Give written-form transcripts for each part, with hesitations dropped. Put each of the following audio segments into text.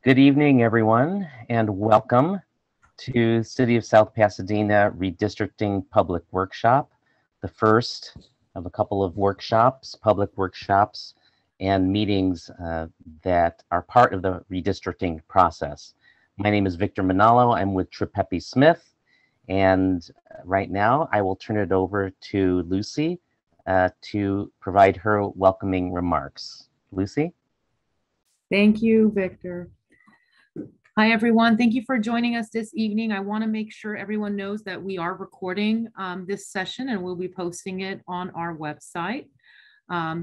Good evening, everyone, and welcome to City of South Pasadena Redistricting Public Workshop, the first of a couple of workshops, public workshops, and meetings that are part of the redistricting process. My name is Victor Manalo. I'm with Tripepi Smith, and right now I will turn it over to Lucy to provide her welcoming remarks. Lucy? Thank you, Victor. Hi, everyone. Thank you for joining us this evening. I want to make sure everyone knows that we are recording this session and we'll be posting it on our website.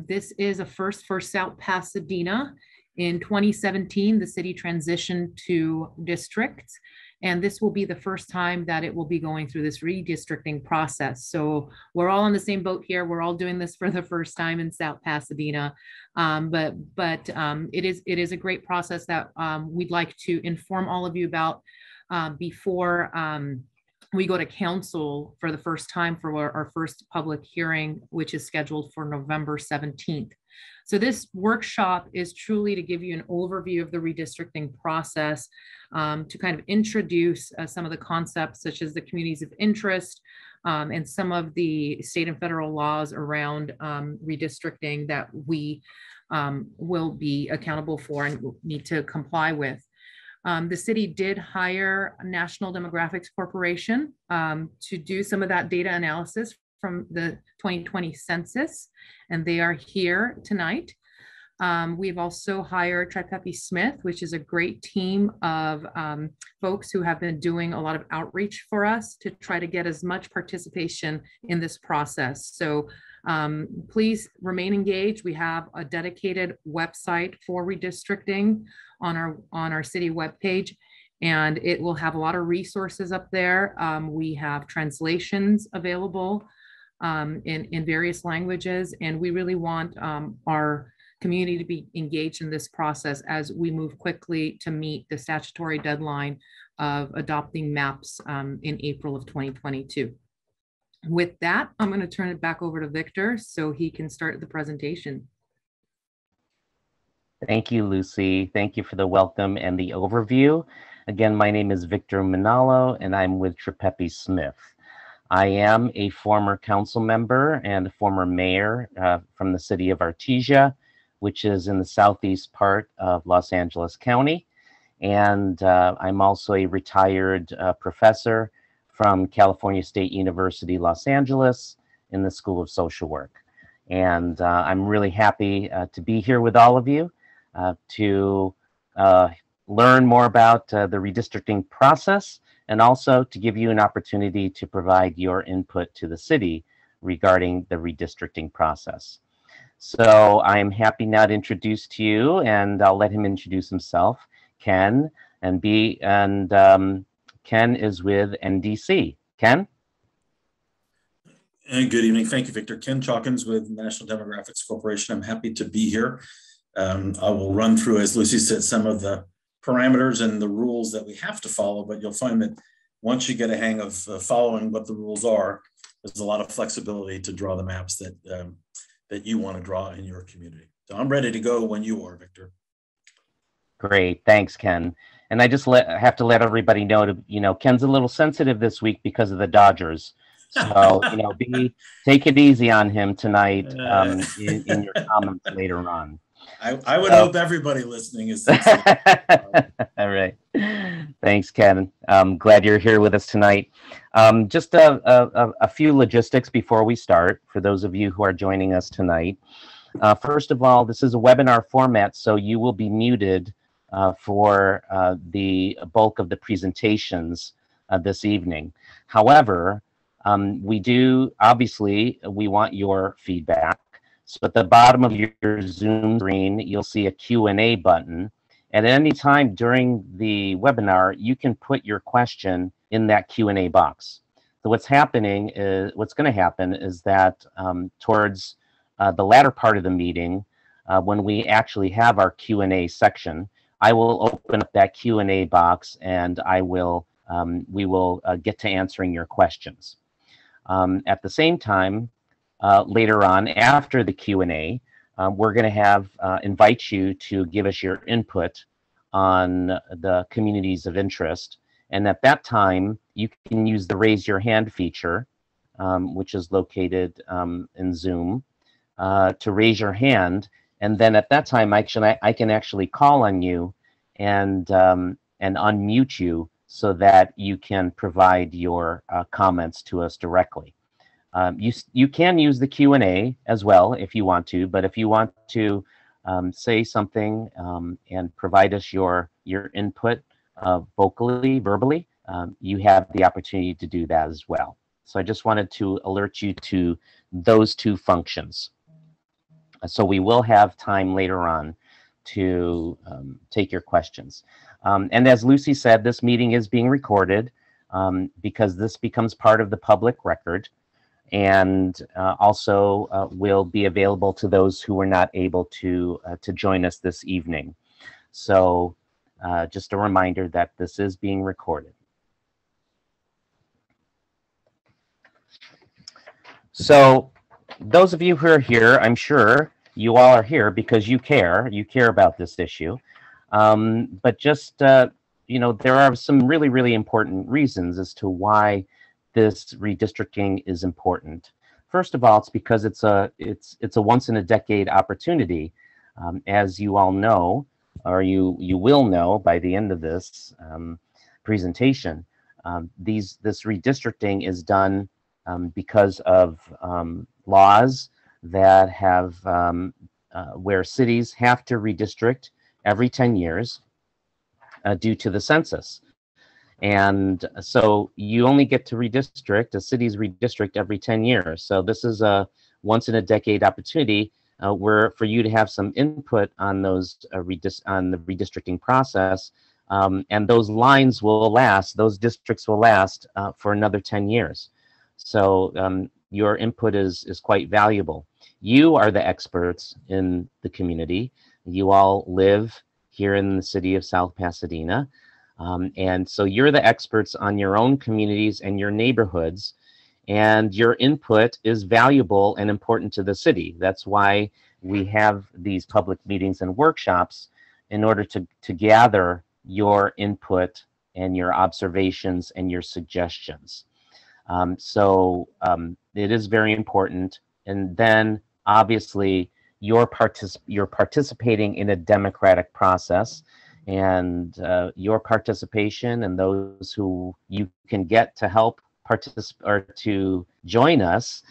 This is a first for South Pasadena. In 2017, the city transitioned to districts, and this will be the first time that it will be going through this redistricting process. So we're all on the same boat here. We're all doing this for the first time in South Pasadena. But it is a great process that we'd like to inform all of you about before we go to council for the first time for our first public hearing, which is scheduled for November 17th. So this workshop is truly to give you an overview of the redistricting process, to kind of introduce some of the concepts such as the communities of interest and some of the state and federal laws around redistricting that we will be accountable for and need to comply with. The city did hire National Demographics Corporation to do some of that data analysis from the 2020 census, and they are here tonight. We've also hired Tripepi Smith, which is a great team of folks who have been doing a lot of outreach for us to try to get as much participation in this process. So please remain engaged. We have a dedicated website for redistricting on our city webpage, and it will have a lot of resources up there. We have translations available in various languages, and we really want our community to be engaged in this process as we move quickly to meet the statutory deadline of adopting maps in April of 2022. With that, I'm going to turn it back over to Victor so he can start the presentation. Thank you, Lucy. Thank you for the welcome and the overview. Again, my name is Victor Manalo, and I'm with Tripepi Smith. I am a former council member and a former mayor from the city of Arcgis, which is in the southeast part of Los Angeles County. And I'm also a retired professor from California State University, Los Angeles, in the School of Social Work. And I'm really happy to be here with all of you to learn more about the redistricting process, and also to give you an opportunity to provide your input to the city regarding the redistricting process. So I'm happy now to introduce to you, and I'll let him introduce himself, Ken, and Ken is with NDC. Ken? Good evening. Thank you, Victor. Ken Chalkins with National Demographics Corporation. I'm happy to be here. I will run through, as Lucy said, some of the parameters and the rules that we have to follow, but you'll find that once you get a hang of following what the rules are, there's a lot of flexibility to draw the maps that you want to draw in your community. So I'm ready to go when you are, Victor. Great, thanks, Ken. And I just have to let everybody know Ken's a little sensitive this week because of the Dodgers. So, take it easy on him tonight in your comments later on. I would hope everybody listening is sensitive. All right. Thanks, Ken. I'm glad you're here with us tonight. Just a few logistics before we start for those of you who are joining us tonight. First of all, this is a webinar format, so you will be muted for the bulk of the presentations this evening. However, we want your feedback. So at the bottom of your Zoom screen, you'll see a Q&A button. And at any time during the webinar, you can put your question in that Q&A box. So what's going to happen is that towards the latter part of the meeting, when we actually have our Q&A section, I will open up that Q&A box, and we will get to answering your questions. At the same time, later on, after the Q&A, we're going to invite you to give us your input on the communities of interest. And at that time, you can use the raise your hand feature, which is located in Zoom, to raise your hand. And then at that time, I can actually call on you and unmute you so that you can provide your comments to us directly. You can use the Q&A as well if you want to, but if you want to say something and provide us your input vocally, verbally, you have the opportunity to do that as well. So I just wanted to alert you to those two functions. So we will have time later on to take your questions. And as Lucy said, this meeting is being recorded because this becomes part of the public record, and also will be available to those who were not able to join us this evening. So just a reminder that this is being recorded. So those of you who are here, I'm sure you all are here because you care about this issue. But just, you know, there are some really, really important reasons as to why this redistricting is important. First of all, it's because it's a once in a decade opportunity. As you all know, or you will know by the end of this presentation, this redistricting is done because of laws that have where cities have to redistrict every 10 years due to the census. And so you only get to redistrict, a city's redistrict every 10 years. So this is a once in a decade opportunity where for you to have some input on those on the redistricting process. And those lines will last, those districts will last for another 10 years. So your input is quite valuable. You are the experts in the community. You all live here in the city of South Pasadena. And so you're the experts on your own communities and your neighborhoods, and your input is valuable and important to the city. That's why we have these public meetings and workshops in order to gather your input and your observations and your suggestions. It is very important. And then obviously you're participating in a democratic process, and your participation and those who you can get to help participate or to join us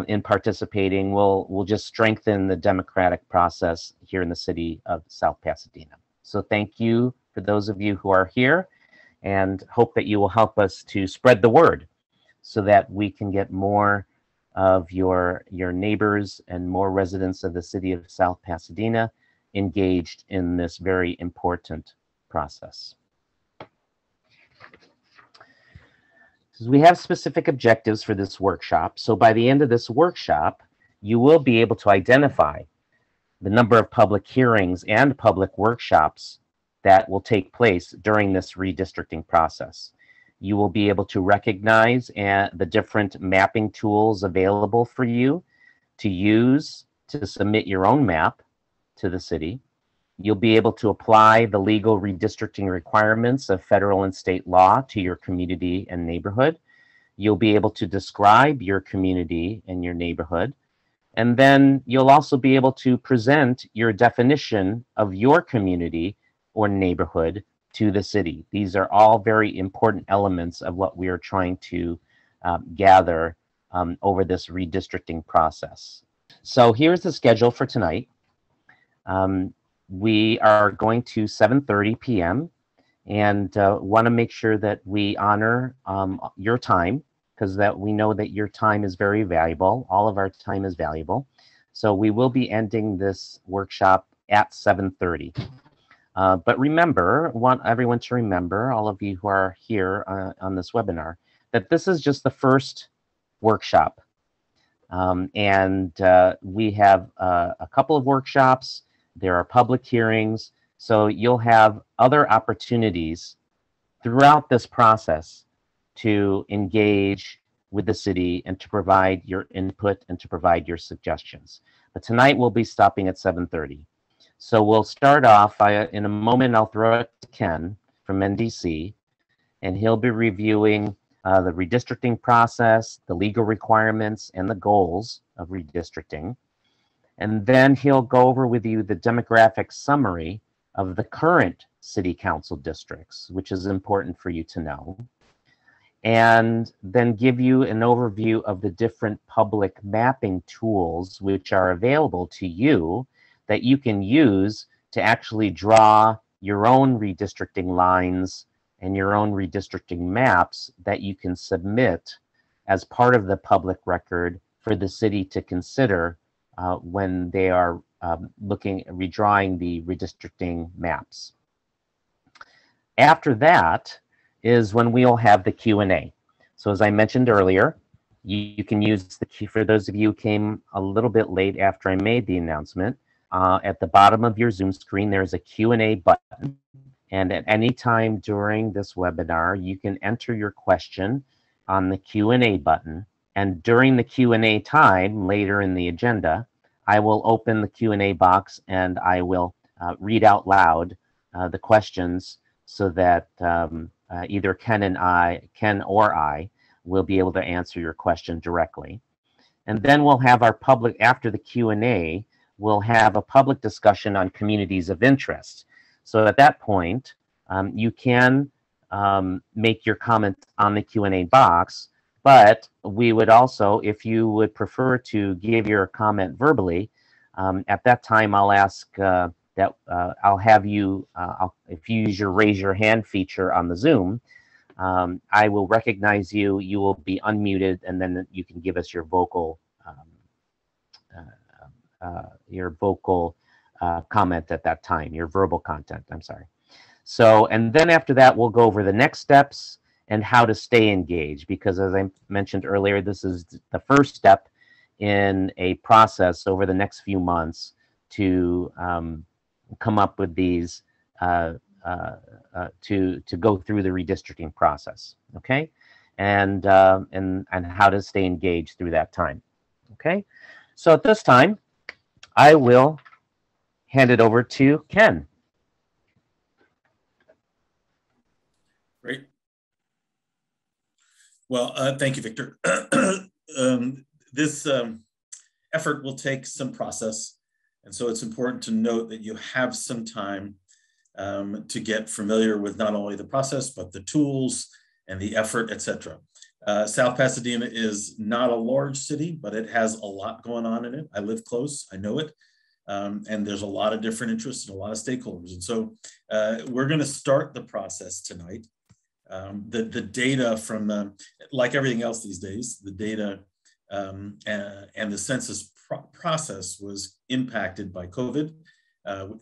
in participating will just strengthen the democratic process here in the city of South Pasadena. So thank you for those of you who are here, and hope that you will help us to spread the word so that we can get more of your neighbors and more residents of the city of South Pasadena engaged in this very important process. So we have specific objectives for this workshop. So by the end of this workshop, you will be able to identify the number of public hearings and public workshops that will take place during this redistricting process. You will be able to recognize the different mapping tools available for you to use to submit your own map to the city. You'll be able to apply the legal redistricting requirements of federal and state law to your community and neighborhood. You'll be able to describe your community and your neighborhood. And then you'll also be able to present your definition of your community or neighborhood to the city. These are all very important elements of what we are trying to gather over this redistricting process. So here's the schedule for tonight. We are going to 7:30 p.m. and want to make sure that we honor your time, because that we know that your time is very valuable. All of our time is valuable. So we will be ending this workshop at 7:30. But remember, want everyone to remember, all of you who are here on this webinar, that this is just the first workshop. And we have a couple of workshops. There are public hearings. So you'll have other opportunities throughout this process to engage with the city and to provide your input and to provide your suggestions. But tonight we'll be stopping at 7:30. So we'll start off. In a moment, I'll throw it to Ken from NDC, and he'll be reviewing the redistricting process, the legal requirements, and the goals of redistricting. And then he'll go over with you the demographic summary of the current city council districts, which is important for you to know. And then give you an overview of the different public mapping tools which are available to you that you can use to actually draw your own redistricting lines and your own redistricting maps that you can submit as part of the public record for the city to consider when they are redrawing the redistricting maps. After that is when we'll have the Q&A. So as I mentioned earlier, you can use the key. For those of you who came a little bit late after I made the announcement, at the bottom of your Zoom screen, there's a Q&A button. And at any time during this webinar, you can enter your question on the Q&A button. And during the Q&A time, later in the agenda, I will open the Q&A box and I will read out loud the questions so that either Ken or I will be able to answer your question directly. And then we'll have our public, after the Q&A, we'll have a public discussion on communities of interest. So at that point, you can make your comment on the Q&A box, but we would also, if you would prefer to give your comment verbally, at that time I'll ask that I'll have you, if you use your raise your hand feature on the Zoom, I will recognize you, you will be unmuted, and then you can give us your vocal comment at that time, your verbal content, I'm sorry. So, and then after that, we'll go over the next steps and how to stay engaged, because as I mentioned earlier, this is the first step in a process over the next few months to come up with these, to go through the redistricting process, okay? And how to stay engaged through that time, okay? So at this time, I will hand it over to Ken. Great. Well, thank you, Victor. This effort will take some process. And so it's important to note that you have some time to get familiar with not only the process, but the tools and the effort, etc. South Pasadena is not a large city, but it has a lot going on in it. I live close, I know it. And there's a lot of different interests and a lot of stakeholders. And so we're going to start the process tonight. The data from, like everything else these days, the data and the census process was impacted by COVID.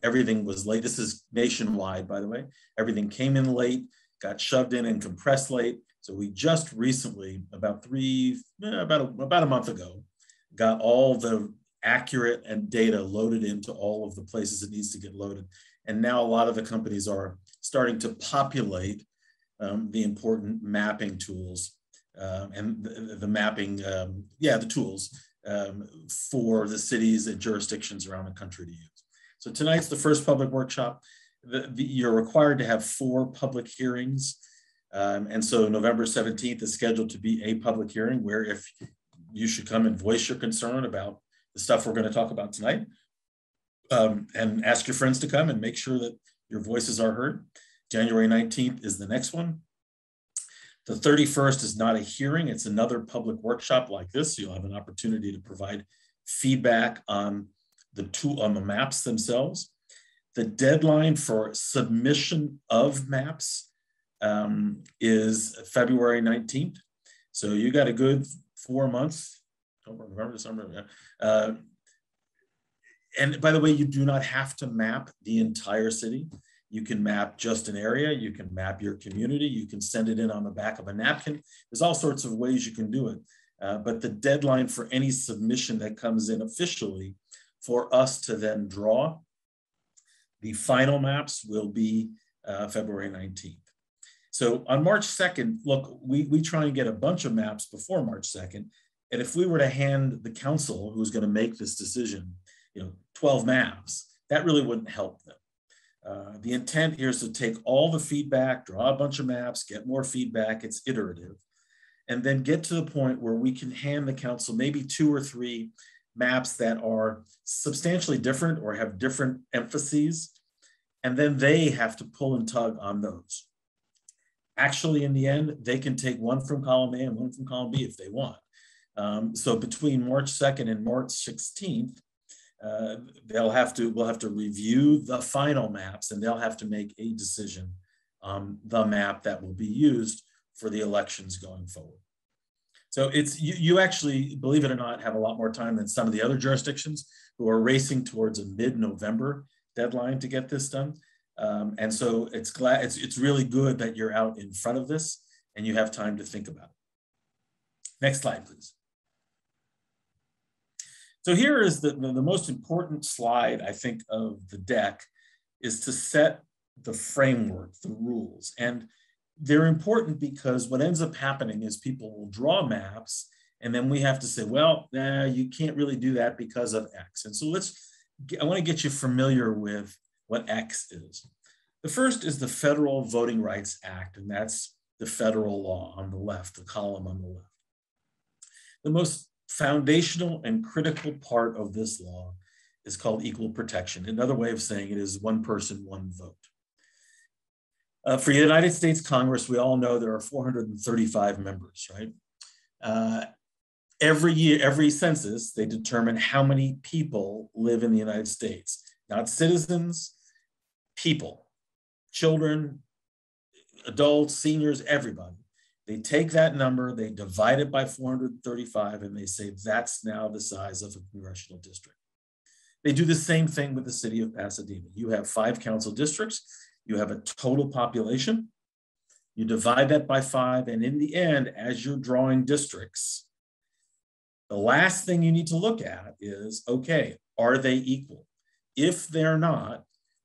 Everything was late. This is nationwide, by the way. Everything came in late, got shoved in and compressed late. So we just recently, about a month ago, got all the accurate and data loaded into all of the places it needs to get loaded. And now a lot of the companies are starting to populate the important mapping tools and the mapping, the tools for the cities and jurisdictions around the country to use. So tonight's the first public workshop. You're required to have 4 public hearings. And so November 17th is scheduled to be a public hearing where if you should come and voice your concern about the stuff we're going to talk about tonight, and ask your friends to come and make sure that your voices are heard. January 19th is the next one. The 31st is not a hearing, it's another public workshop like this. You'll have an opportunity to provide feedback on the maps themselves. The deadline for submission of maps is February 19th. So you got a good 4 months, November, December. And by the way, you do not have to map the entire city. You can map just an area. You can map your community. You can send it in on the back of a napkin. There's all sorts of ways you can do it. But the deadline for any submission that comes in officially for us to then draw the final maps will be February 19th. So on March 2nd, look, we try and get a bunch of maps before March 2nd. And if we were to hand the council who's going to make this decision, 12 maps, that really wouldn't help them. The intent here is to take all the feedback, draw a bunch of maps, get more feedback, it's iterative, and then get to the point where we can hand the council maybe 2 or 3 maps that are substantially different or have different emphases, and then they have to pull and tug on those. Actually, in the end, they can take one from column A and one from column B if they want. So between March 2nd and March 16th, we'll have to review the final maps, and they'll have to make a decision on the map that will be used for the elections going forward. So it's you actually, believe it or not, have a lot more time than some of the other jurisdictions who are racing towards a mid-November deadline to get this done. And so it's really good that you're out in front of this and you have time to think about it. Next slide, please. So here is the most important slide, I think, of the deck, is to set the framework, the rules. And they're important because what ends up happening is people will draw maps, and then we have to say, well, you can't really do that because of X. And so I want to get you familiar with what X is. The first is the Federal Voting Rights Act, and that's the federal law on the left, the column on the left. The most foundational and critical part of this law is called equal protection. Another way of saying it is one person, one vote. For the United States Congress, we all know there are 435 members, right? Every year, every census, they determine how many people live in the United States, not citizens, people, children, adults, seniors, everybody. They take that number, they divide it by 435, and they say that's now the size of a congressional district. They do the same thing with the city of Pasadena. You have 5 council districts, you have a total population, you divide that by 5, and in the end, as you're drawing districts, the last thing you need to look at is, okay, are they equal? If they're not,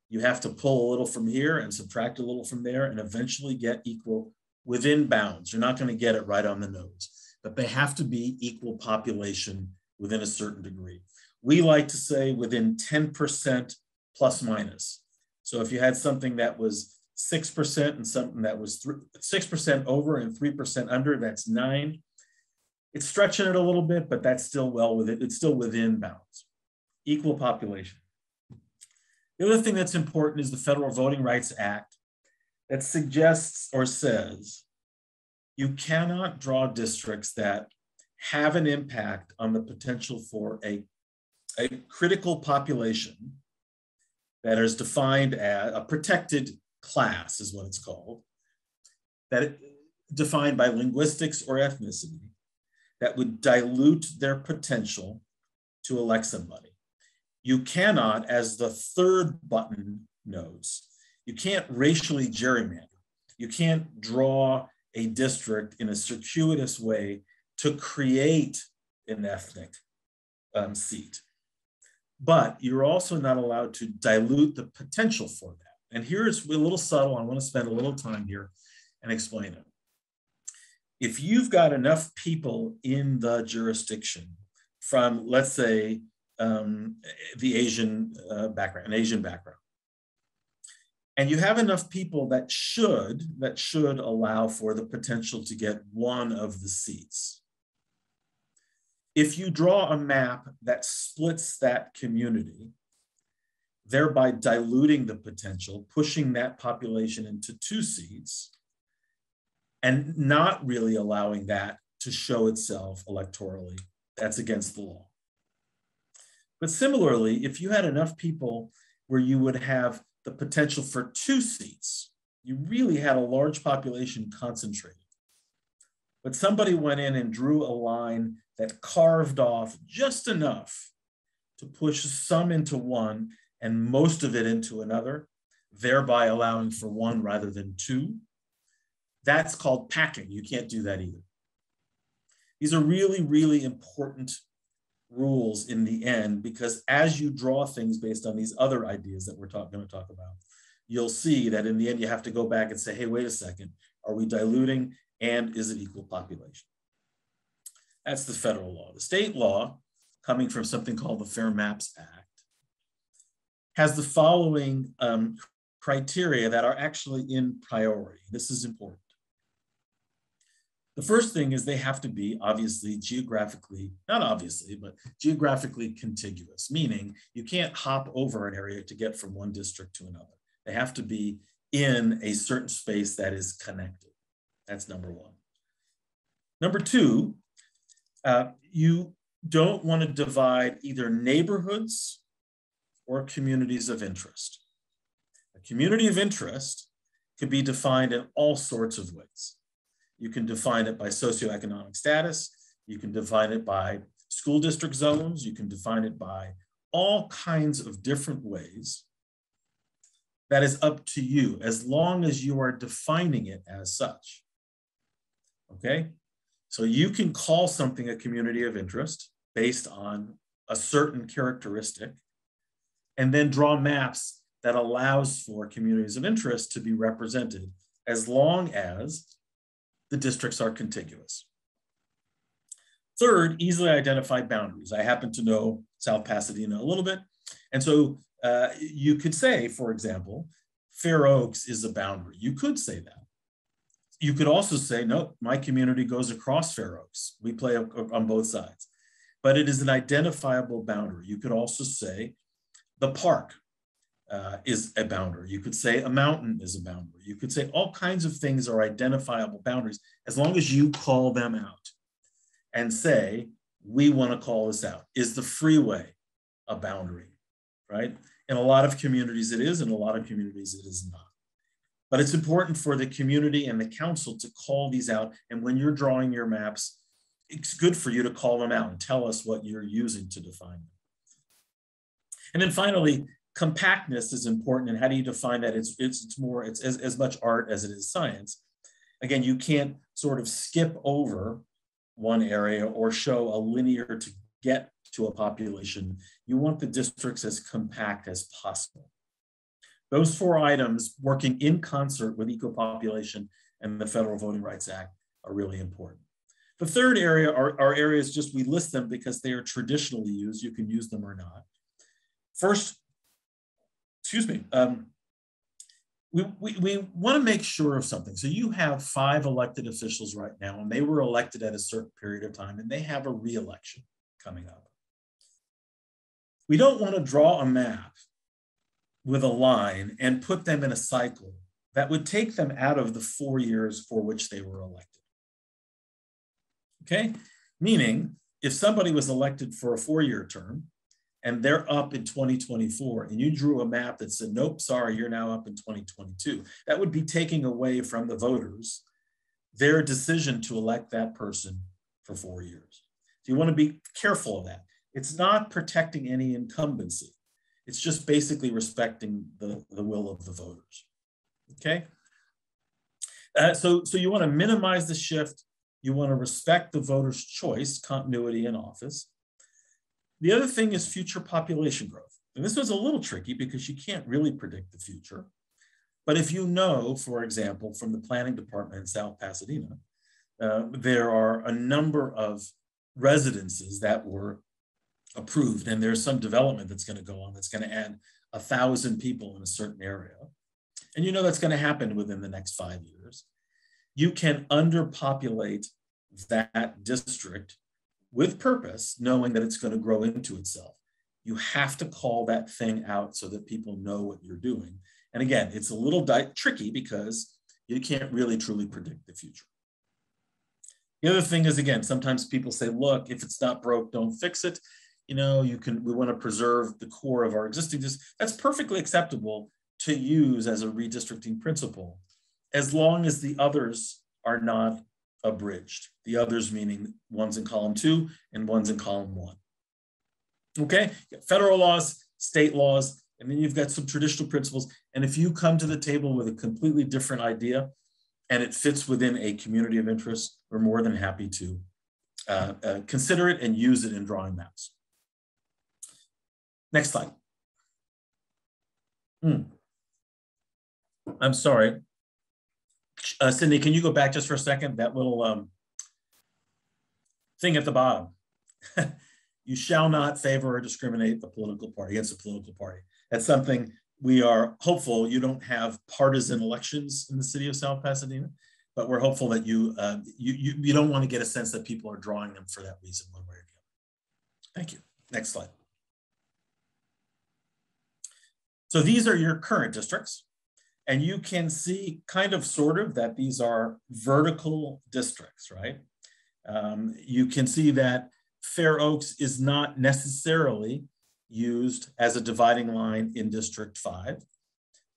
you have to pull a little from here and subtract a little from there and eventually get equal within bounds. You're not going to get it right on the nose, but they have to be equal population within a certain degree. We like to say within 10% plus minus. So if you had something that was 6% and something that was 6% over and 3% under, that's 9. It's stretching it a little bit, but that's still well within, it's still within bounds. Equal population. The other thing that's important is the Federal Voting Rights Act that suggests or says you cannot draw districts that have an impact on the potential for a critical population that is defined as a protected class, is what it's called, that defined by linguistics or ethnicity, that would dilute their potential to elect somebody. You cannot, as the third button knows, you can't racially gerrymander. You can't draw a district in a circuitous way to create an ethnic seat. But you're also not allowed to dilute the potential for that. And here's a little subtle. I want to spend a little time here and explain it. If you've got enough people in the jurisdiction from, let's say, the Asian background, an Asian background, and you have enough people that should allow for the potential to get one of the seats. If you draw a map that splits that community, thereby diluting the potential, pushing that population into 2 seats, and not really allowing that to show itself electorally, that's against the law. But similarly, if you had enough people where you would have the potential for 2 seats, you really had a large population concentrated. But somebody went in and drew a line that carved off just enough to push some into one and most of it into another, thereby allowing for 1 rather than 2. That's called packing. You can't do that either. These are really, really important rules in the end, because as you draw things based on these other ideas that we're going to talk about, you'll see that in the end, you have to go back and say, hey, wait a second, are we diluting and is it equal population? That's the federal law. The state law, coming from something called the Fair Maps Act, has the following criteria that are actually in priority. This is important. The first thing is they have to be obviously geographically, not obviously, but geographically contiguous, meaning you can't hop over an area to get from one district to another. They have to be in a certain space that is connected. That's number one. Number two, you don't want to divide either neighborhoods or communities of interest. A community of interest can be defined in all sorts of ways. You can define it by socioeconomic status. You can define it by school district zones. You can define it by all kinds of different ways. That is up to you, as long as you are defining it as such. Okay? So you can call something a community of interest based on a certain characteristic, and then draw maps that allows for communities of interest to be represented as long as the districts are contiguous. Third, easily identified boundaries. I happen to know South Pasadena a little bit. And so you could say, for example, Fair Oaks is a boundary. You could say that. You could also say, no, my community goes across Fair Oaks. We play on both sides. But it is an identifiable boundary. You could also say the park is a boundary. You could say a mountain is a boundary. You could say all kinds of things are identifiable boundaries as long as you call them out and say, we want to call this out. Is the freeway a boundary, right? In a lot of communities it is, in a lot of communities it is not. But it's important for the community and the council to call these out. And when you're drawing your maps, it's good for you to call them out and tell us what you're using to define them. And then finally, compactness is important. And how do you define that? It's as much art as it is science. Again, you can't sort of skip over one area or show a linear to get to a population. You want the districts as compact as possible. Those four items working in concert with eco-population and the Federal Voting Rights Act are really important. The third area are areas, just we list them because they are traditionally used. You can use them or not. First, excuse me, we want to make sure of something. So you have 5 elected officials right now, and they were elected at a certain period of time, and they have a re-election coming up. We don't want to draw a map with a line and put them in a cycle that would take them out of the 4 years for which they were elected. Okay, meaning if somebody was elected for a 4-year term and they're up in 2024 and you drew a map that said, nope, sorry, you're now up in 2022, that would be taking away from the voters their decision to elect that person for 4 years. So you want to be careful of that. It's not protecting any incumbency. It's just basically respecting the will of the voters, okay? So you want to minimize the shift. You want to respect the voter's choice, continuity in office. The other thing is future population growth. And this was a little tricky because you can't really predict the future. But if you know, for example, from the planning department in South Pasadena, there are a number of residences that were approved, and there's some development that's going to go on that's going to add 1,000 people in a certain area. And you know that's going to happen within the next 5 years. You can underpopulate that district with purpose, knowing that it's going to grow into itself. You have to call that thing out so that people know what you're doing. And again, it's a little tricky because you can't really truly predict the future. The other thing is, again, sometimes people say, look, if it's not broke, don't fix it. You know, we want to preserve the core of our existing district. That's perfectly acceptable to use as a redistricting principle, as long as the others are not abridged. The others meaning ones in column 2 and ones in column 1. Okay, federal laws, state laws, and then you've got some traditional principles. And if you come to the table with a completely different idea and it fits within a community of interest, we're more than happy to consider it and use it in drawing maps. Next slide. I'm sorry. Cindy, can you go back just for a second? That little thing at the bottom. You shall not favor or discriminate the political party against a political party. That's something we are hopeful. You don't have partisan elections in the city of South Pasadena, but we're hopeful that you don't want to get a sense that people are drawing them for that reason one way or the other. Thank you. Next slide. So these are your current districts, and you can see kind of sort of that these are vertical districts, right? You can see that Fair Oaks is not necessarily used as a dividing line in District 5,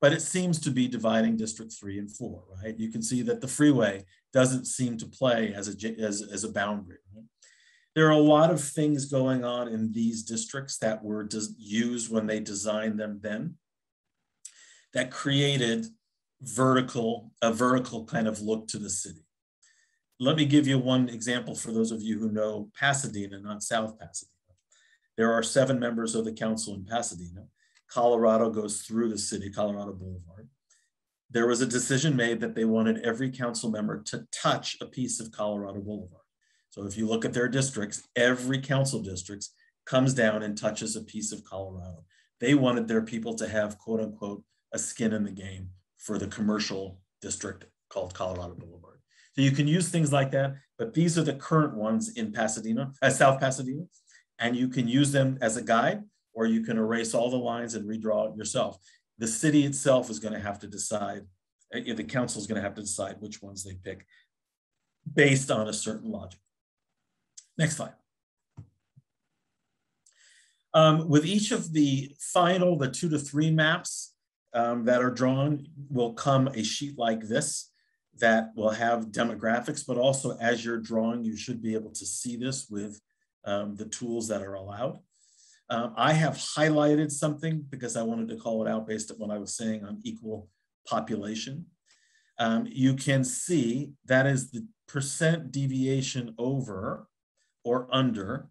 but it seems to be dividing District 3 and 4, right? You can see that the freeway doesn't seem to play as a boundary. Right? There are a lot of things going on in these districts that were used when they designed them then that created a vertical kind of look to the city. Let me give you one example for those of you who know Pasadena, not South Pasadena. There are 7 members of the council in Pasadena. Colorado goes through the city, Colorado Boulevard. There was a decision made that they wanted every council member to touch a piece of Colorado Boulevard. So if you look at their districts, every council district comes down and touches a piece of Colorado. They wanted their people to have, quote unquote, a skin in the game for the commercial district called Colorado Boulevard. So you can use things like that, but these are the current ones in Pasadena, South Pasadena, and you can use them as a guide, or you can erase all the lines and redraw it yourself. The city itself is going to have to decide, the council is going to have to decide which ones they pick based on a certain logic. Next slide. With each of the 2 to 3 maps that are drawn will come a sheet like this that will have demographics, but also as you're drawing, you should be able to see this with the tools that are allowed. I have highlighted something because I wanted to call it out based on what I was saying on equal population. You can see that is the percent deviation over or under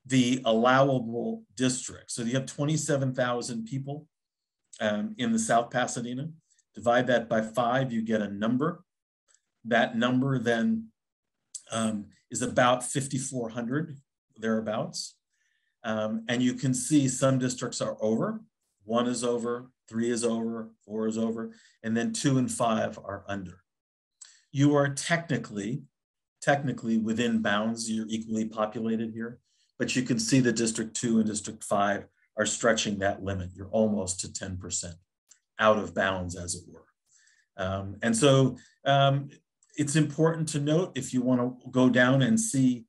the allowable district. So you have 27,000 people in the South Pasadena. Divide that by 5, you get a number. That number then is about 5,400, thereabouts. And you can see some districts are over. 1 is over, 3 is over, 4 is over, and then 2 and 5 are under. You are technically within bounds. You're equally populated here, but you can see the District 2 and District 5 are stretching that limit. You're almost to 10% out of bounds, as it were. And so it's important to note, if you want to go down and see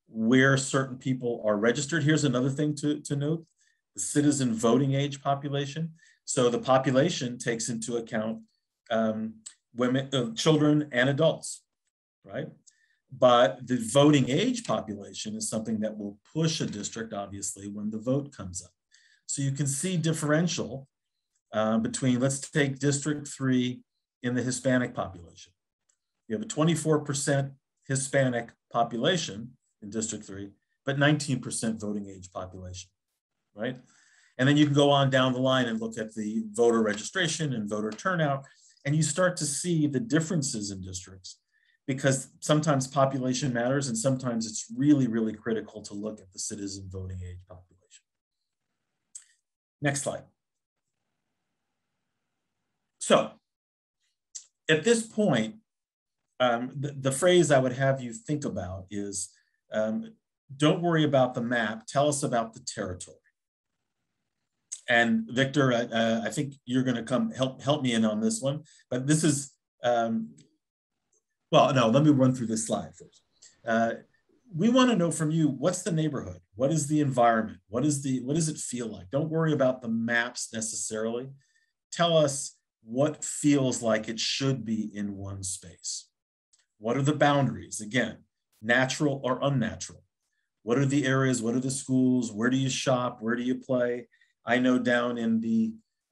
where certain people are registered. Here's another thing to note, the citizen voting age population. So the population takes into account women, children and adults, right? But the voting age population is something that will push a district, obviously, when the vote comes up. So you can see differential between, let's take District 3 in the Hispanic population. You have a 24% Hispanic population in District 3, but 19% voting age population, right? And then you can go on down the line and look at the voter registration and voter turnout, and you start to see the differences in districts, because sometimes population matters and sometimes it's really, really critical to look at the citizen voting age population. Next slide. So at this point, the phrase I would have you think about is, don't worry about the map, tell us about the territory. And Victor, I think you're going to come help me in on this one, but this is, well, no, let me run through this slide first. We want to know from you, what's the neighborhood? What is the environment? What does it feel like? Don't worry about the maps necessarily. Tell us what feels like it should be in one space. What are the boundaries? Again, natural or unnatural. What are the areas? What are the schools? Where do you shop? Where do you play? I know down in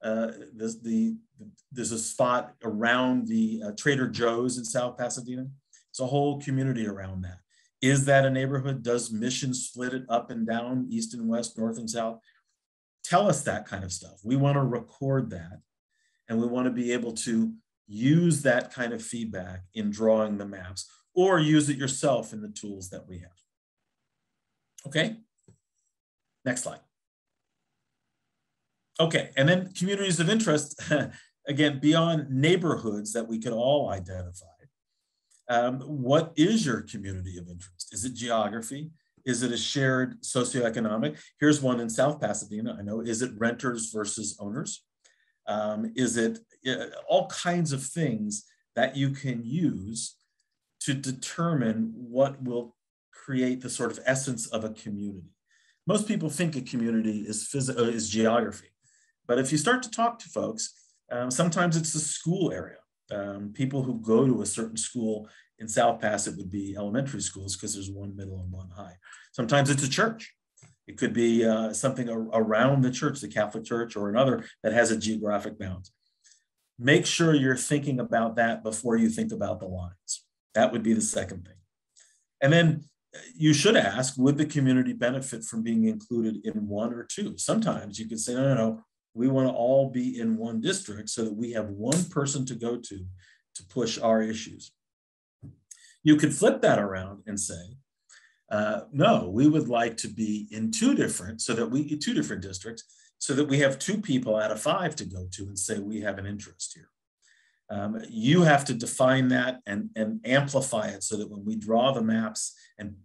there's a spot around the Trader Joe's in South Pasadena. It's a whole community around that. Is that a neighborhood? Does Mission split it up and down, east and west, north and south? Tell us that kind of stuff. We want to record that, and we want to be able to use that kind of feedback in drawing the maps, or use it yourself in the tools that we have. Okay, next slide. Okay, and then communities of interest, again, beyond neighborhoods that we could all identify. What is your community of interest? Is it geography? Is it a shared socioeconomic? Here's one in South Pasadena, I know. Is it renters versus owners? Is it all kinds of things that you can use to determine what will create the sort of essence of a community? Most people think a community is geography. But if you start to talk to folks, sometimes it's the school area. People who go to a certain school in South Pass, it would be elementary schools because there's one middle and one high. Sometimes it's a church. It could be something around the church, the Catholic Church or another that has a geographic bounds. Make sure you're thinking about that before you think about the lines. That would be the second thing. And then you should ask, would the community benefit from being included in one or two? Sometimes you could say, no, we want to all be in one district so that we have one person to go to push our issues. You could flip that around and say, no, we would like to be in two different districts so that we have two people out of five to go to and say we have an interest here. You have to define that and amplify it so that when we draw the maps and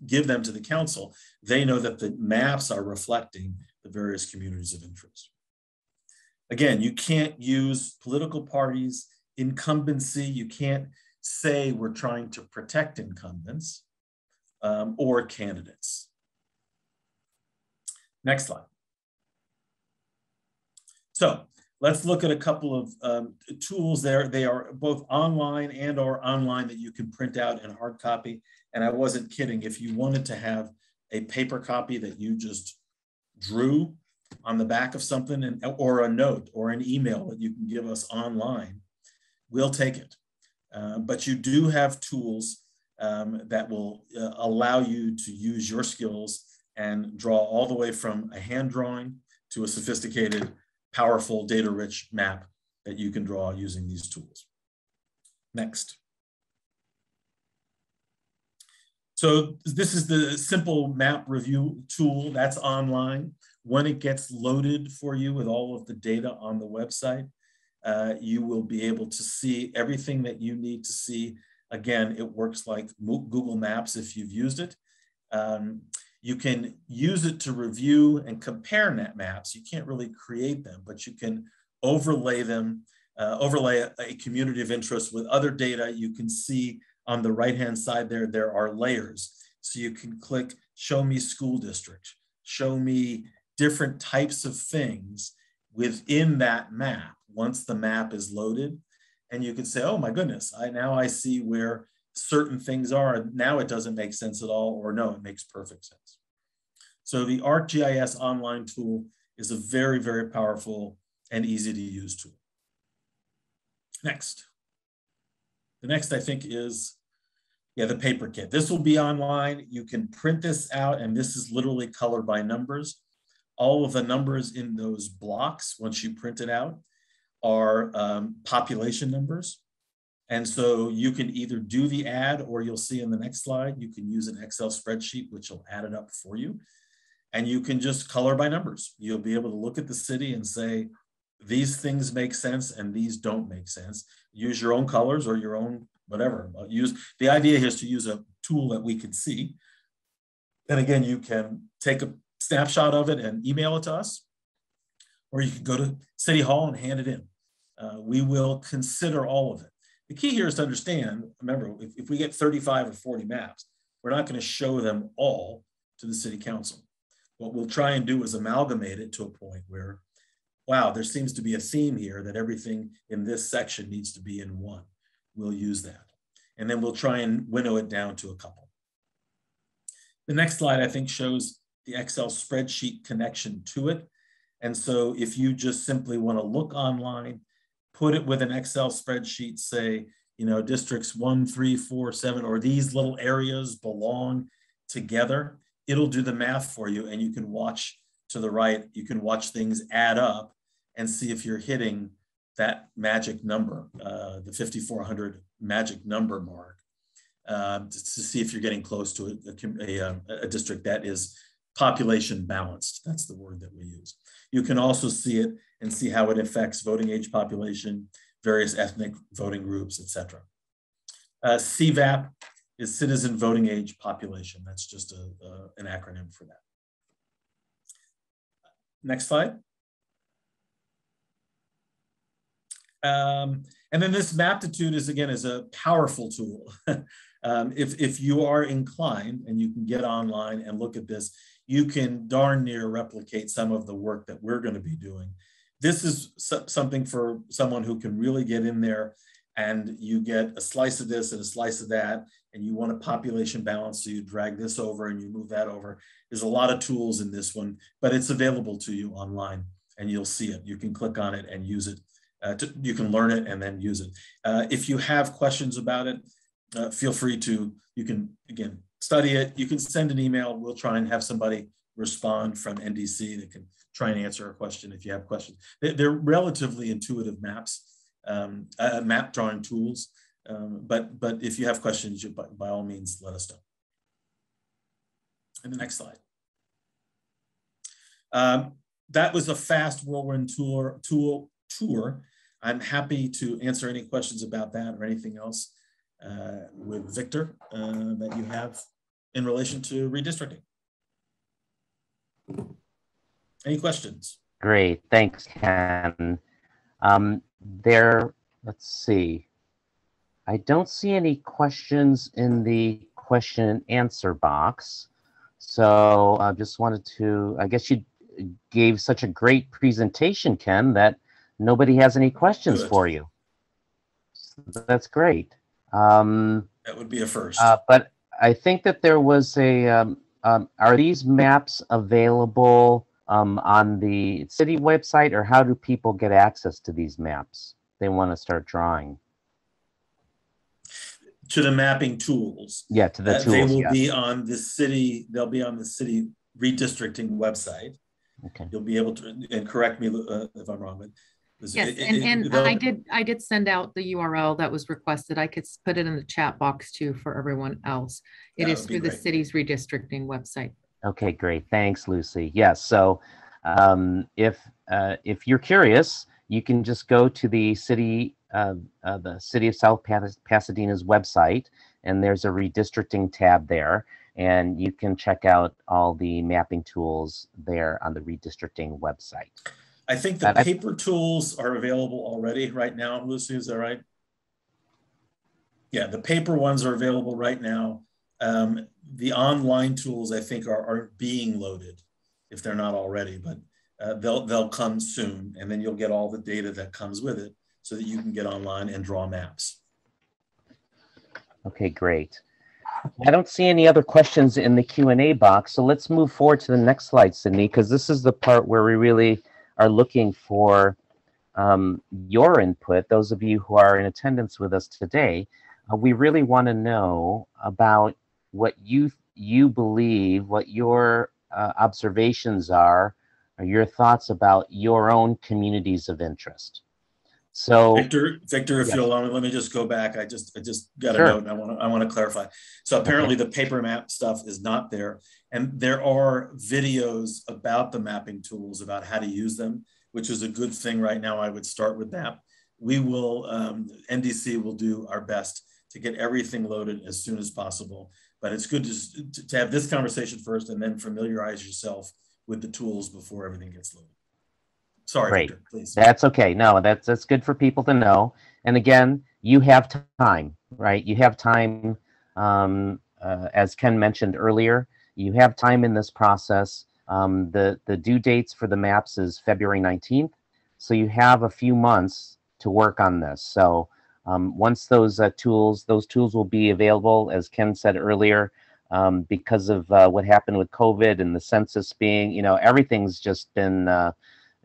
give them to the council, they know that the maps are reflecting the various communities of interest. Again, you can't use political parties, incumbency. You can't say we're trying to protect incumbents or candidates. Next slide. So let's look at a couple of tools there. They are both online and or online that you can print out in hard copy. And I wasn't kidding. If you wanted to have a paper copy that you just drew on the back of something or a note or an email that you can give us online, we'll take it. But you do have tools that will allow you to use your skills and draw all the way from a hand drawing to a sophisticated, powerful, data-rich map that you can draw using these tools. Next. So this is the simple map review tool that's online. When it gets loaded for you with all of the data on the website, you will be able to see everything that you need to see. Again, it works like Google Maps if you've used it. You can use it to review and compare net maps. You can't really create them, but you can overlay them, overlay a community of interest with other data. You can see on the right-hand side there are layers. So you can click Show Me School District, show me different types of things within that map once the map is loaded. And you can say, oh my goodness, now I see where certain things are. Now it doesn't make sense at all, or no, it makes perfect sense. So the ArcGIS online tool is a very, very powerful and easy to use tool. Next. The next I think is, the paper kit. This will be online. You can print this out, and this is literally colored by numbers. All of the numbers in those blocks, once you print it out, are population numbers. And so you can either do the add, or you'll see in the next slide, you can use an Excel spreadsheet, which will add it up for you. And you can just color by numbers. You'll be able to look at the city and say, these things make sense and these don't make sense. Use your own colors or your own whatever. The idea here is to use a tool that we can see. And again, you can take a snapshot of it and email it to us, or you can go to City Hall and hand it in. We will consider all of it. The key here is to understand, remember, if we get 35 or 40 maps, we're not going to show them all to the City Council. What we'll try and do is amalgamate it to a point where, wow, there seems to be a theme here that everything in this section needs to be in one. We'll use that. And then we'll try and winnow it down to a couple. The next slide, I think, shows the Excel spreadsheet connection to it. And so if you just simply want to look online, put it with an Excel spreadsheet, say, districts 1, 3, 4, 7, or these little areas belong together, it'll do the math for you, and you can watch to the right. You can watch things add up and see if you're hitting that magic number, the 5,400 magic number mark, to see if you're getting close to a district that is population balanced. That's the word that we use. You can also see it and see how it affects voting age population, various ethnic voting groups, etc. CVAP is Citizen Voting Age Population. That's just an acronym for that. Next slide. And then this Maptitude is, again, is a powerful tool. If you are inclined and you can get online and look at this, you can darn near replicate some of the work that we're going to be doing. This is something for someone who can really get in there, and you get a slice of this and a slice of that, and you want a population balance, so you drag this over and you move that over. There's a lot of tools in this one, but it's available to you online, and you'll see it. You can click on it and use it. You can learn it and then use it. If you have questions about it, feel free to, you can, again, study it. You can send an email. We'll try and have somebody respond from NDC that can try and answer a question if you have questions. They're relatively intuitive maps, map drawing tools. But if you have questions, by all means, let us know. And the next slide. That was a fast whirlwind tour. I'm happy to answer any questions about that or anything else with Victor that you have in relation to redistricting. Any questions? Great, thanks, Ken. Let's see. I don't see any questions in the question and answer box. So I just wanted to, I guess you gave such a great presentation, Ken, that nobody has any questions for you. So that's great. That would be a first. But I think that there was a, are these maps available on the city website, or how do people get access to these maps? They want to start drawing. To the mapping tools. Yeah, to the tools. They will be on the city, they'll be on the city redistricting website. Okay. You'll be able to, and correct me if I'm wrong, but yes, I did send out the URL that was requested. I could put it in the chat box too for everyone else. It is through the city's redistricting website. Okay, great. Thanks, Lucy. Yes. So if you're curious, you can just go to the city of South Pasadena's website, and there's a redistricting tab there, and you can check out all the mapping tools there on the redistricting website. I think the paper tools are available already right now, Lucy, is that right? Yeah, the paper ones are available right now. The online tools, I think, are being loaded, if they're not already, but they'll come soon, and then you'll get all the data that comes with it so that you can get online and draw maps. Okay, great. I don't see any other questions in the Q&A box, so let's move forward to the next slide, Sydney, because this is the part where we really are looking for your input. Those of you who are in attendance with us today, we really want to know about what you believe, what your observations are, or your thoughts about your own communities of interest. So Victor, if yes. you'll allow me, let me just go back. I just got Sure. a note, and I want to clarify. So apparently the paper map stuff is not there, and there are videos about the mapping tools, about how to use them, which is a good thing right now. I would start with that. We will, NDC will do our best to get everything loaded as soon as possible, but it's good to have this conversation first and then familiarize yourself with the tools before everything gets loaded. Sorry, Great. Victor, please. That's okay. No, that's good for people to know. And again, you have time, right? You have time, as Ken mentioned earlier, you have time in this process. The due dates for the maps is February 19th. So you have a few months to work on this. So once those tools will be available, as Ken said earlier, because of what happened with COVID and the census being, everything's just been,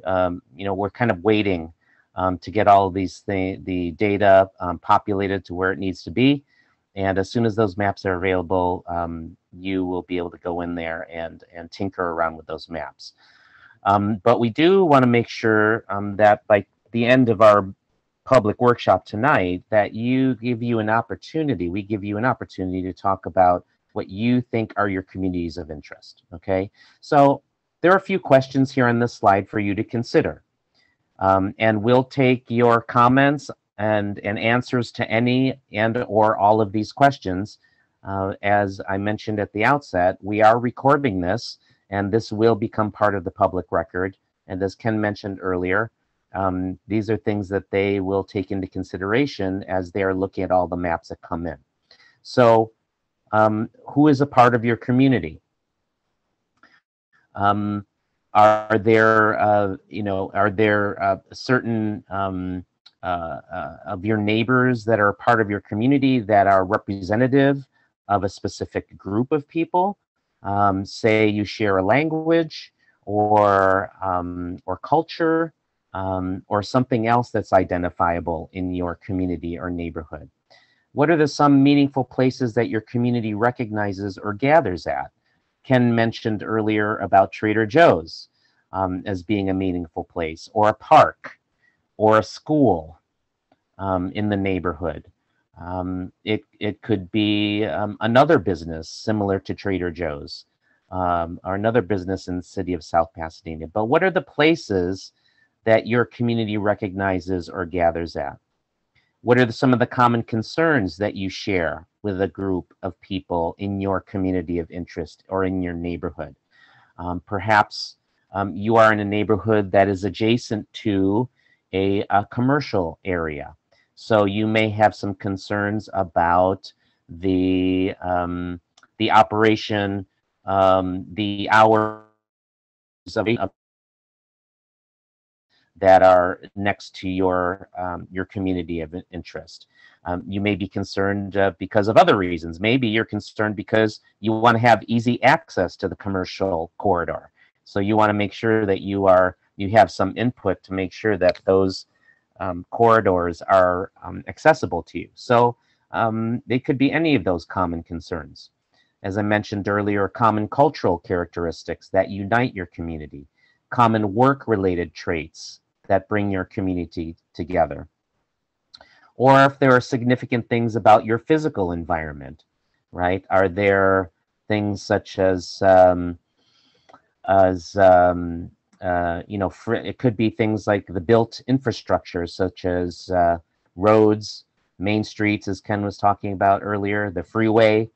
we're kind of waiting to get all of the data populated to where it needs to be. And as soon as those maps are available, you will be able to go in there and tinker around with those maps. But we do want to make sure that by the end of our public workshop tonight, that we give you an opportunity to talk about what you think are your communities of interest, okay? So there are a few questions here on this slide for you to consider. And we'll take your comments and answers to any and or all of these questions. As I mentioned at the outset, we are recording this, and this will become part of the public record. And as Ken mentioned earlier, these are things that they will take into consideration as they are looking at all the maps that come in. So who is a part of your community? Are there, certain of your neighbors that are part of your community that are representative of a specific group of people? Say you share a language or culture or something else that's identifiable in your community or neighborhood. What are some meaningful places that your community recognizes or gathers at? Ken mentioned earlier about Trader Joe's as being a meaningful place, or a park, or a school in the neighborhood. It could be another business similar to Trader Joe's, or another business in the city of South Pasadena. But what are the places that your community recognizes or gathers at? What are some of the common concerns that you share with a group of people in your community of interest or in your neighborhood? Perhaps you are in a neighborhood that is adjacent to a commercial area. So you may have some concerns about the operation, the hours of that are next to your community of interest. You may be concerned because of other reasons. Maybe you're concerned because you want to have easy access to the commercial corridor. So you want to make sure that you have some input to make sure that those corridors are accessible to you. So they could be any of those common concerns. As I mentioned earlier, common cultural characteristics that unite your community, common work-related traits that bring your community together. Or if there are significant things about your physical environment, right? Are there things such as it could be things like the built infrastructure, such as roads, main streets, as Ken was talking about earlier, the freeway,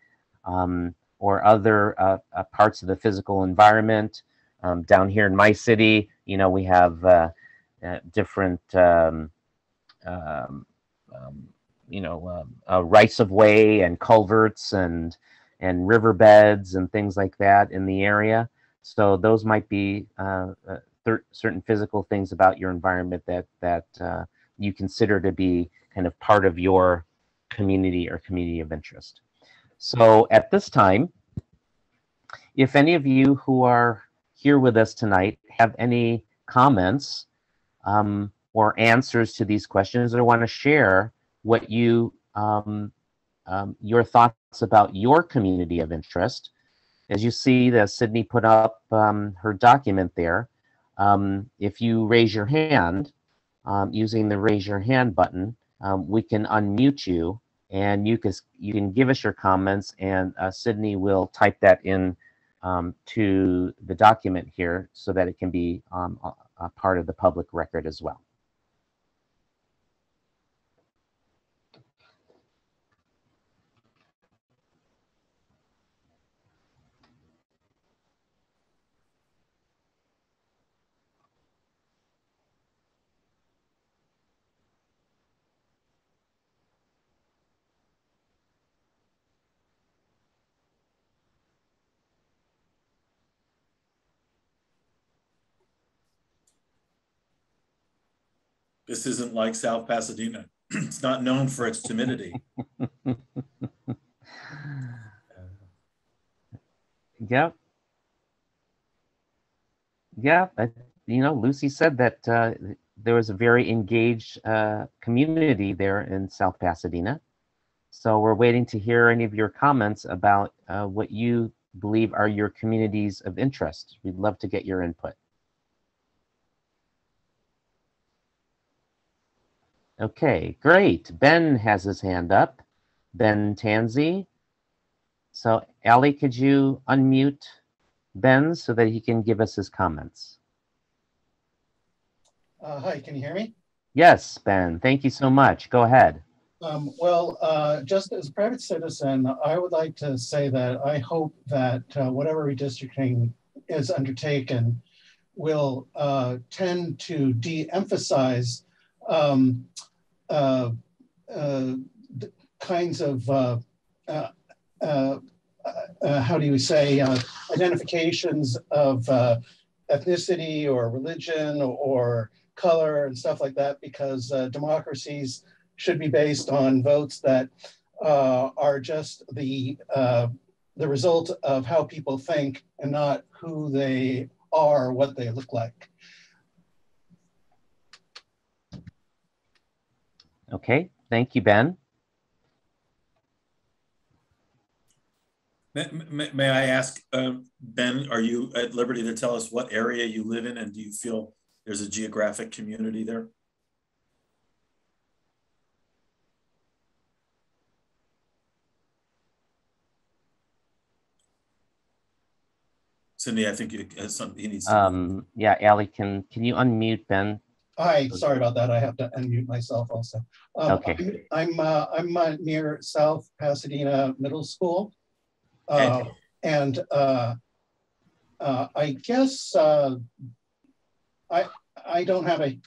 or other parts of the physical environment. Down here in my city, we have different rights of way and culverts and riverbeds and things like that in the area. So those might be certain physical things about your environment that you consider to be kind of part of your community or community of interest. So at this time, if any of you who are here with us tonight have any comments or answers to these questions, or want to share what your thoughts about your community of interest. As you see, Sydney put up her document there. If you raise your hand using the raise your hand button, we can unmute you, and you can give us your comments, and Sydney will type that in to the document here so that it can be a part of the public record as well. This isn't like South Pasadena. It's not known for its timidity. Yep. Yeah, Lucy said that there was a very engaged community there in South Pasadena. So we're waiting to hear any of your comments about what you believe are your communities of interest. We'd love to get your input. Okay, great. Ben has his hand up. Ben Tanzi. So Ali, could you unmute Ben so that he can give us his comments? Hi, can you hear me? Yes, Ben, thank you so much. Go ahead. Just as a private citizen, I would like to say that I hope that whatever redistricting is undertaken will tend to de-emphasize kinds of, how do you say, identifications of ethnicity or religion or color and stuff like that, because democracies should be based on votes that are just the result of how people think and not who they are or what they look like. Okay, thank you, Ben. May I ask, Ben, are you at liberty to tell us what area you live in, and do you feel there's a geographic community there? Cindy, I think he needs to. Yeah, Ali, can you unmute Ben? Hi, sorry about that. I have to unmute myself also. Okay. I'm near South Pasadena Middle School. Okay. And I guess I don't have a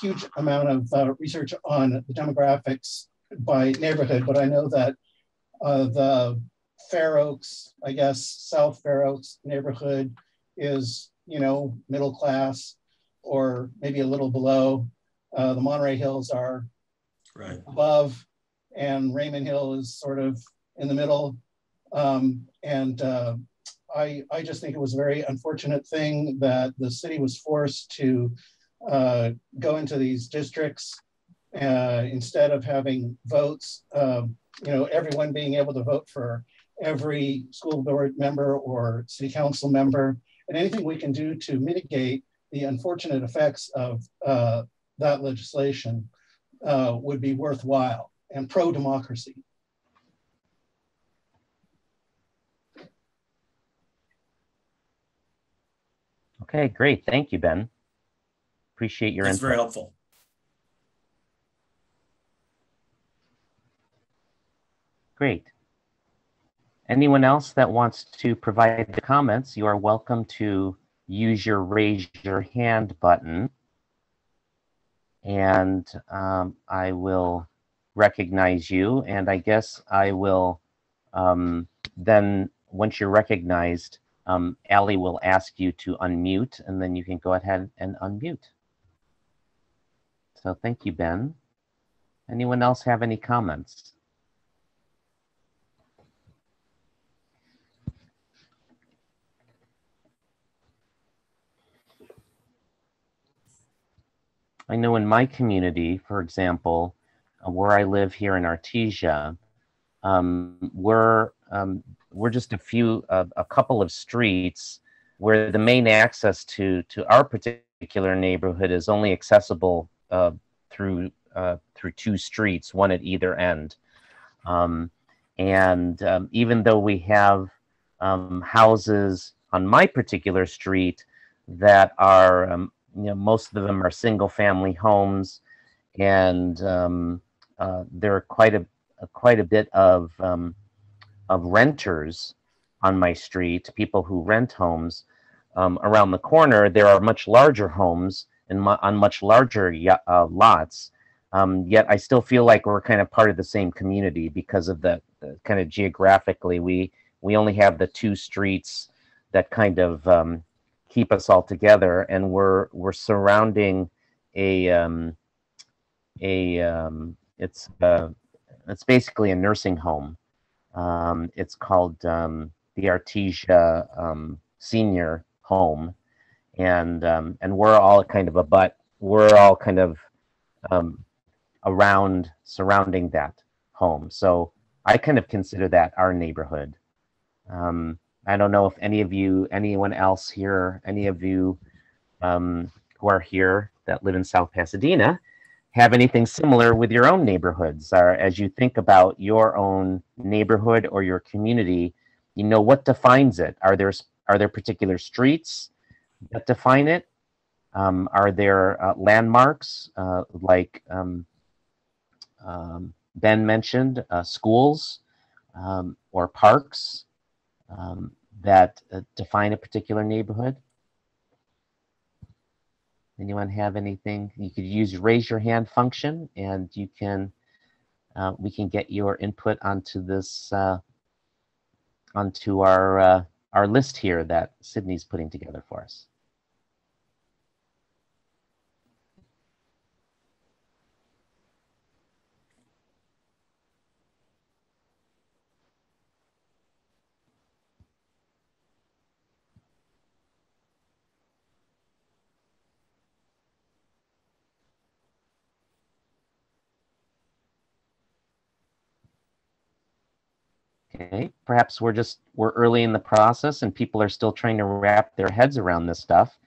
huge amount of research on the demographics by neighborhood, but I know that the Fair Oaks, I guess South Fair Oaks neighborhood is, you know, middle class or maybe a little below. The Monterey Hills are right above, and Raymond Hill is sort of in the middle. I just think it was a very unfortunate thing that the city was forced to go into these districts instead of having votes, you know, everyone being able to vote for every school board member or city council member, and anything we can do to mitigate the unfortunate effects of that legislation would be worthwhile and pro-democracy. Okay, great. Thank you, Ben. Appreciate your That's input. very helpful. Great. Anyone else that wants to provide the comments, you are welcome to use your raise your hand button. And I will recognize you. And I guess I will then, once you're recognized, Ali will ask you to unmute, and then you can go ahead and unmute. So thank you, Ben. Anyone else have any comments? I know in my community, for example, where I live here in Artesia, we're just a couple of streets where the main access to our particular neighborhood is only accessible through two streets, one at either end. Even though we have houses on my particular street that are, you know, most of them are single family homes, and there are quite a bit of renters on my street, people who rent homes. Around the corner, there are much larger homes on much larger lots. Yet I still feel like we're kind of part of the same community because of the kind of geographically, we only have the two streets that kind of keep us all together, and we're surrounding it's basically a nursing home. It's called the Artesia Senior Home, and we're all kind of around surrounding that home. So I kind of consider that our neighborhood. I don't know if anyone else here, any of you who are here that live in South Pasadena, have anything similar with your own neighborhoods, or as you think about your own neighborhood or your community, you know, what defines it? Are there particular streets that define it? Are there landmarks like Ben mentioned, schools or parks that define a particular neighborhood? Anyone have anything? You could use raise your hand function, and you can we can get your input onto this onto our list here that Sydney's putting together for us. Okay, perhaps we're early in the process and people are still trying to wrap their heads around this stuff.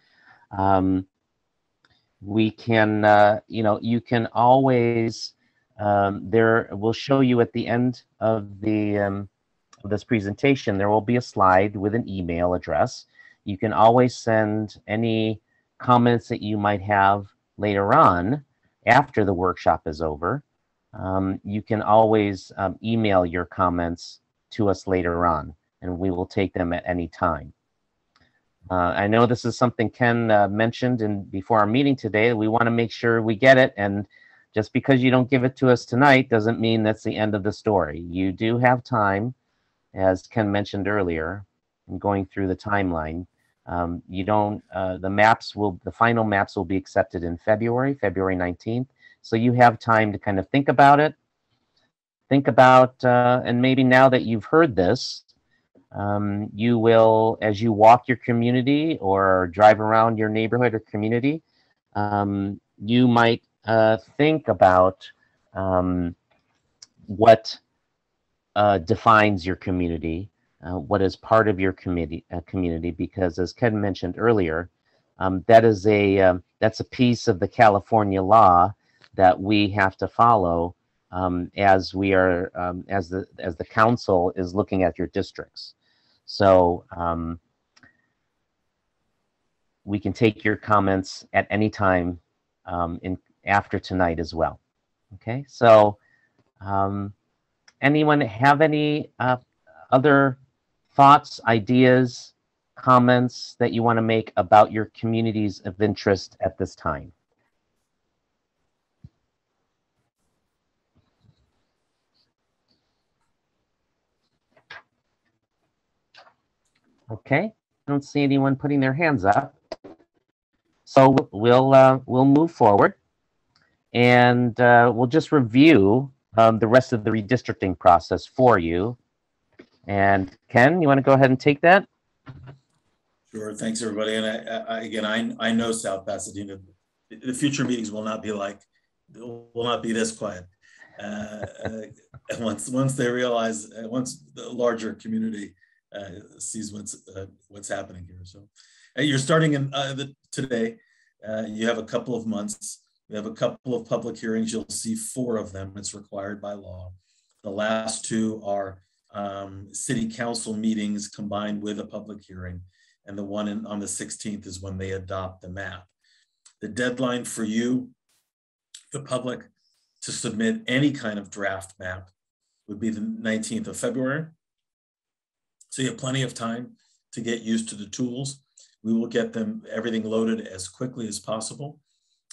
We can, you know, you can always, we'll show you at the end of the this presentation, there will be a slide with an email address. You can always send any comments that you might have later on after the workshop is over. You can always email your comments to us later on, and we will take them at any time. I know this is something Ken mentioned before our meeting today. We want to make sure we get it, and just because you don't give it to us tonight doesn't mean that's the end of the story. You do have time, as Ken mentioned earlier, in going through the timeline. You don't, the final maps will be accepted in February 19th. So you have time to kind of think about it. Think about, and maybe now that you've heard this, you will, as you walk your community or drive around your neighborhood or community, you might think about what defines your community, what is part of your community, because as Ken mentioned earlier, that's a piece of the California law that we have to follow as we are as the council is looking at your districts. So we can take your comments at any time after tonight as well. Okay, so anyone have any other thoughts, ideas, comments that you want to make about your communities of interest at this time? Okay, I don't see anyone putting their hands up. So we'll move forward, and we'll just review the rest of the redistricting process for you. And Ken, you want to go ahead and take that? Sure. Thanks, everybody. And I know South Pasadena. The future meetings will not be this quiet. Once they realize, once the larger community sees what's happening here. So you're starting in today. You have a couple of months. We have a couple of public hearings. You'll see 4 of them. It's required by law. The last 2 are city council meetings combined with a public hearing. And the one on the 16th is when they adopt the map. The deadline for you, the public, to submit any kind of draft map would be the 19th of February. So you have plenty of time to get used to the tools. We will get everything loaded as quickly as possible.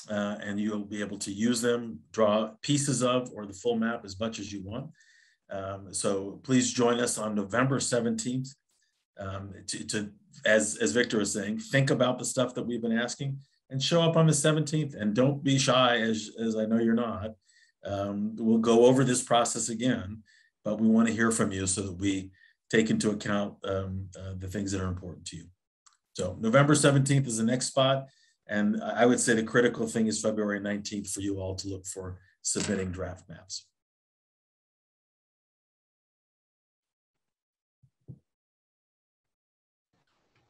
And you'll be able to use them, draw pieces of, or the full map as much as you want. So please join us on November 17th as Victor was saying, think about the stuff that we've been asking and show up on the 17th, and don't be shy, as I know you're not. We'll go over this process again, but we want to hear from you so that we take into account the things that are important to you. So November 17th is the next spot. And I would say the critical thing is February 19th for you all to look for submitting draft maps.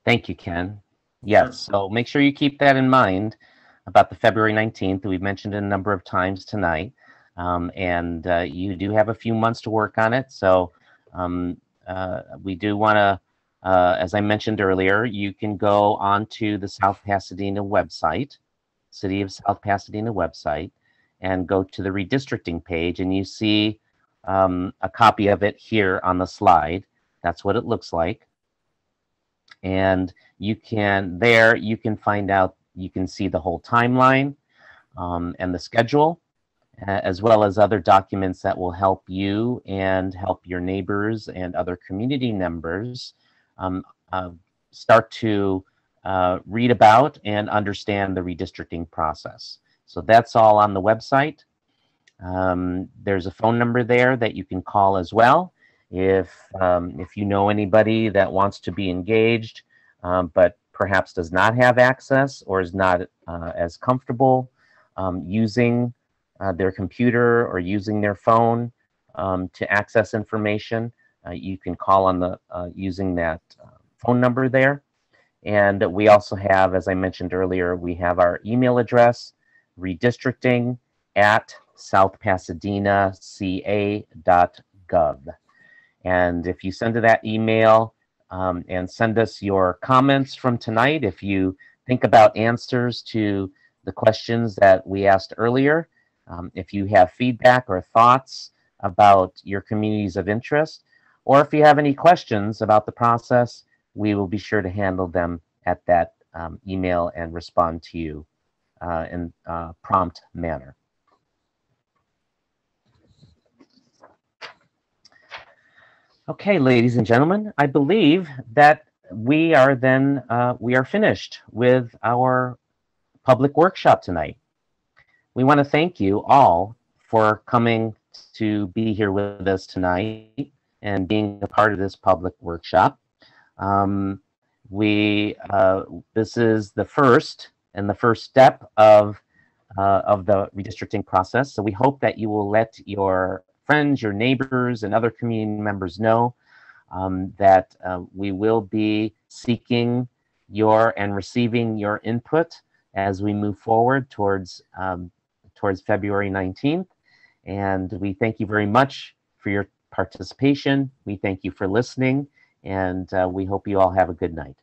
Thank you, Ken. Yes, sure. So make sure you keep that in mind about the February 19th. We've mentioned it a number of times tonight. You do have a few months to work on it. So we do want to, as I mentioned earlier, you can go onto the South Pasadena website, City of South Pasadena website, and go to the redistricting page, and you see a copy of it here on the slide. That's what it looks like. And you can find out, you can see the whole timeline and the schedule, as well as other documents that will help you and help your neighbors and other community members start to read about and understand the redistricting process. So that's all on the website. There's a phone number there that you can call as well if you know anybody that wants to be engaged, but perhaps does not have access or is not as comfortable using their computer or using their phone to access information. You can call on the using that phone number there. And we also have, as I mentioned earlier, we have our email address, redistricting@southpasadenaca.gov. And if you send to that email and send us your comments from tonight, if you think about answers to the questions that we asked earlier, if you have feedback or thoughts about your communities of interest, or if you have any questions about the process, we will be sure to handle them at that email and respond to you in a prompt manner. Okay, ladies and gentlemen, I believe that we are finished with our public workshop tonight. We want to thank you all for coming to be here with us tonight and being a part of this public workshop. This is the first step of the redistricting process. So we hope that you will let your friends, your neighbors, and other community members know that we will be seeking and receiving your input as we move forward towards February 19th. And we thank you very much for your participation. We thank you for listening, and we hope you all have a good night.